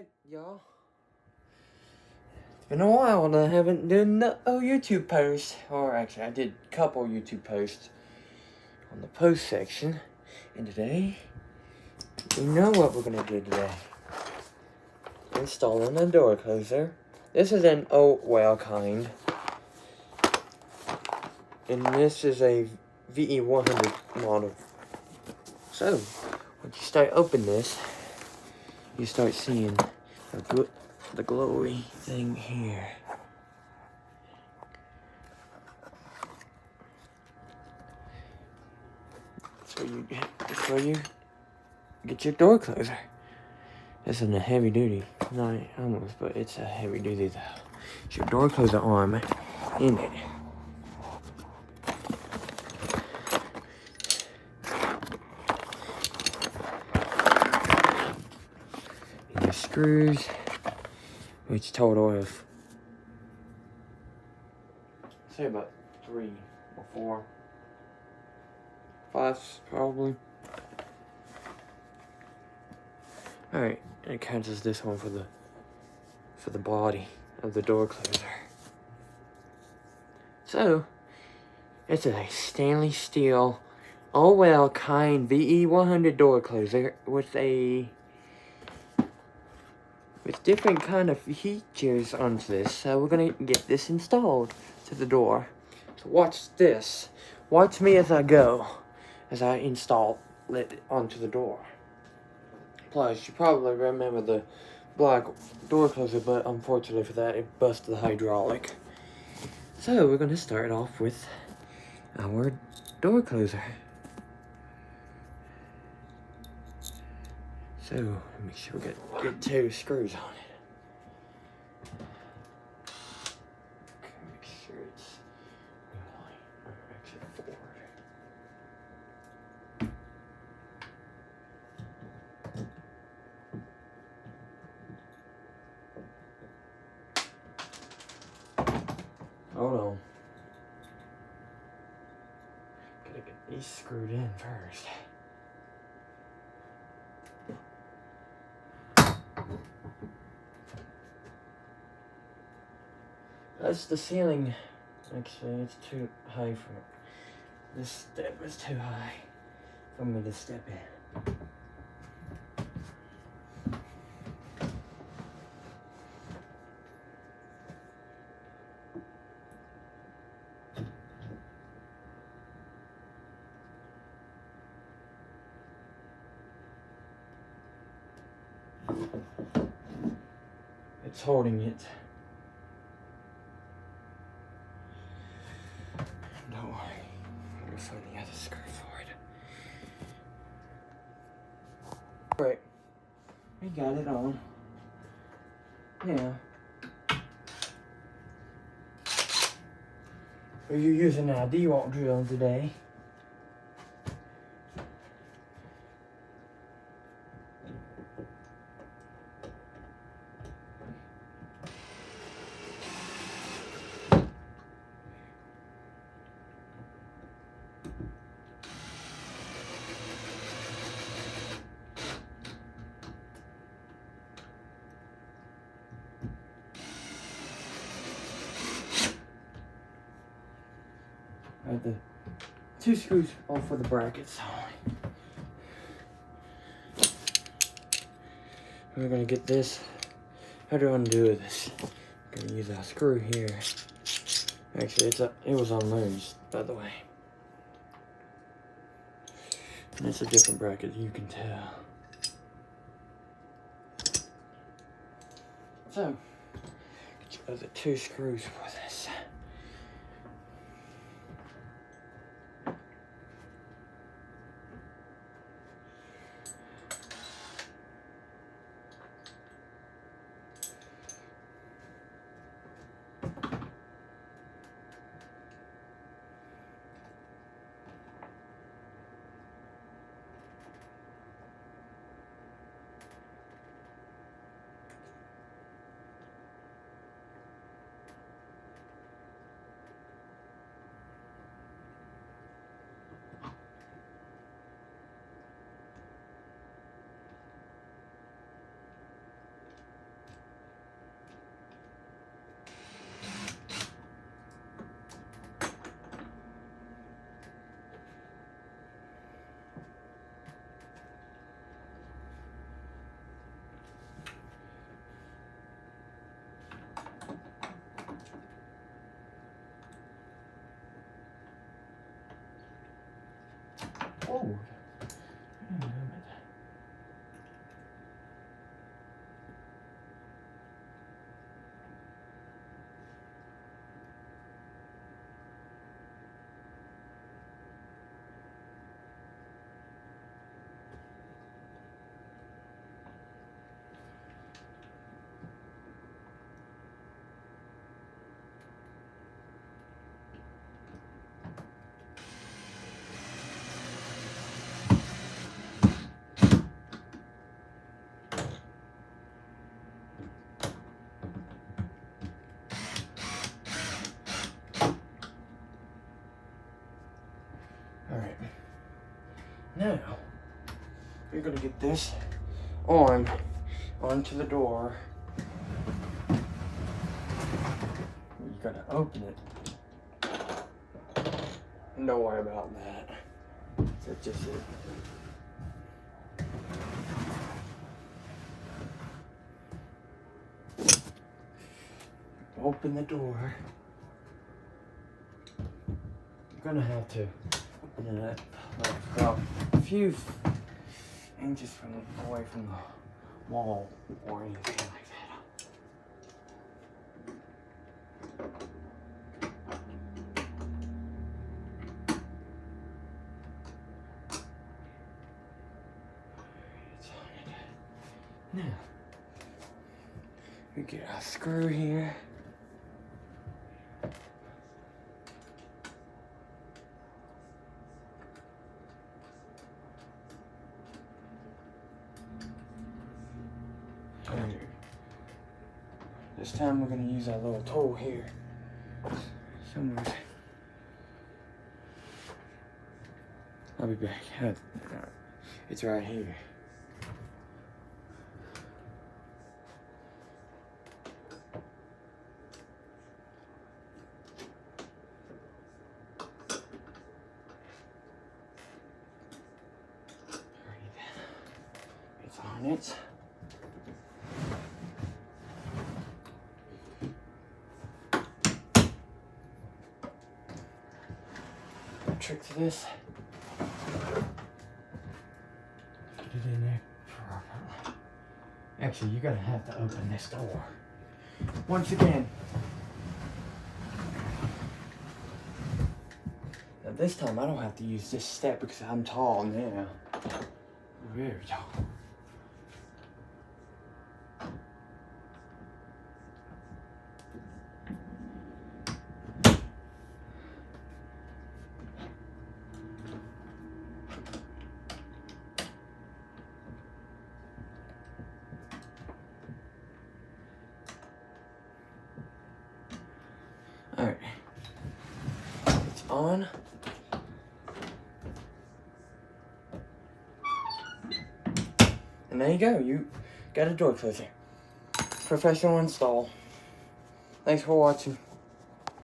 Alright, y'all. It's been a while and I haven't done a YouTube post. Or actually, I did a couple YouTube posts on the post section. And today, you know what we're going to do today. Installing a door closer. This is an Owel kind. And this is a VE100 model. So, once you start opening this, you start seeing the glowy thing here. That's where you get your door closer. This isn't a heavy duty, not almost, but it's a heavy duty though. It's your door closer arm in it. And your screws, which total of, say about 3 or 4, 5 probably. Alright, and it counts as this one for the body of the door closer. So, it's a stainless steel Owel kind VE100 door closer with different kind of features onto this. So we're gonna get this installed to the door. So watch this. Watch me as I go, as I install it onto the door. Plus, you probably remember the black door closer, but unfortunately for that, it busted the hydraulic. So we're gonna start off with our door closer. So make sure we get 2 screws on it. Okay, make sure it's actually 4. Hold on. Gotta get these screwed in first. That's the ceiling. Actually, it's too high for it. This step is too high for me to step in. It's holding it. Don't worry, I'm gonna find the other screw for it. Alright, we got it on. Now, are you using a D-Walk drill today? I have the 2 screws off for the brackets. We're gonna get this. How do I undo this? I'm gonna use a screw here. Actually, it was unloosed, by the way. And it's a different bracket, you can tell. So, get your other 2 screws for this. Oh. Alright, now we're gonna get this onto the door. You gotta open it. Don't worry about that. That's just it. Open the door. You're gonna have to open it up like about a few inches away from the wall or anything like that. Now, we get a screw here. This time we're going to use our little tool here. Somewhere. I'll be back. It's right here. It's on it. Trick to this. Get it in there properly. Actually, you're gonna have to open this door. Once again. Now this time I don't have to use this step because I'm tall now. Very tall. Alright, it's on. And there you go, you got a door closer. Professional install. Thanks for watching.